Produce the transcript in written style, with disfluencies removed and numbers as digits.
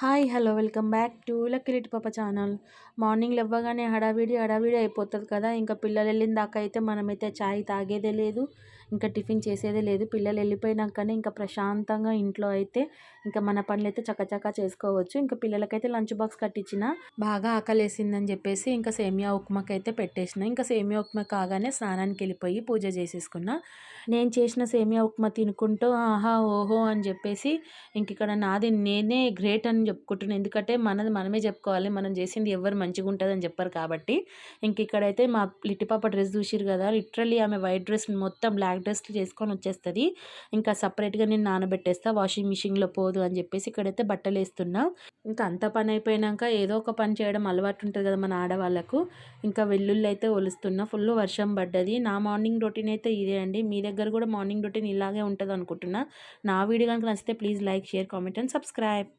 Hi hello welcome back to Lakkireddy పాప channel. Morning లేవగానే హడావిడి హడావిడి అయిపోతుంది కదా. ఇంకా పిల్లలు వెళ్ళిన దాకా అయితే మనమైతే చాయ్ తాగేదే లేదు, ఇంకా టిఫిన్ చేసేదే లేదు. పిల్లలు వెళ్ళిపోయినాకనే ఇంకా ప్రశాంతంగా ఇంట్లో అయితే ఇంకా మన పనులు అయితే చకచకా చేసుకోవచ్చు. ఇంకా పిల్లలకైతే లంచ్ బాక్స్ కట్టించిన, బాగా ఆకలేసిందని చెప్పేసి ఇంకా సేమియా ఉప్మాకి అయితే పెట్టేసిన. ఇంకా సేమియా ఉప్మా కాగానే స్నానానికి వెళ్ళిపోయి పూజ చేసేసుకున్నా. నేను చేసిన సేమియా ఉప్మా తినుకుంటూ ఆహా ఓహో అని చెప్పేసి ఇంక ఇక్కడ నాది నేనే గ్రేట్ అని చెప్పుకుంటున్నాను. ఎందుకంటే మనది మనమే చెప్పుకోవాలి, మనం చేసింది ఎవరు మంచిగా ఉంటుందని చెప్పారు కాబట్టి. ఇంక ఇక్కడైతే మా లిట్టి పాప డ్రెస్ చూసిరు కదా, లిటరల్లీ ఆమె వైట్ డ్రెస్ మొత్తం బ్లాక్ డ్రెస్ చేసుకొని వచ్చేస్తుంది. ఇంకా సపరేట్గా నేను నానబెట్టేస్తా, వాషింగ్ మిషన్లో పోదు అని చెప్పేసి ఇక్కడైతే బట్టలు వేస్తున్నా. ఇంకా అంత పని అయిపోయాక ఏదో ఒక పని చేయడం అలవాటు ఉంటుంది కదా మన ఆడవాళ్ళకు. ఇంకా వెల్లుల్లి అయితే ఒలుస్తున్నా, ఫుల్ వర్షం పడ్డది. నా మార్నింగ్ రొటీన్ అయితే ఇదే అండి. మీ దగ్గర కూడా మార్నింగ్ రొటీన్ ఇలాగే ఉంటుంది అనుకుంటున్నా. నా వీడియో కనుక నచ్చితే please like, share, comment and subscribe.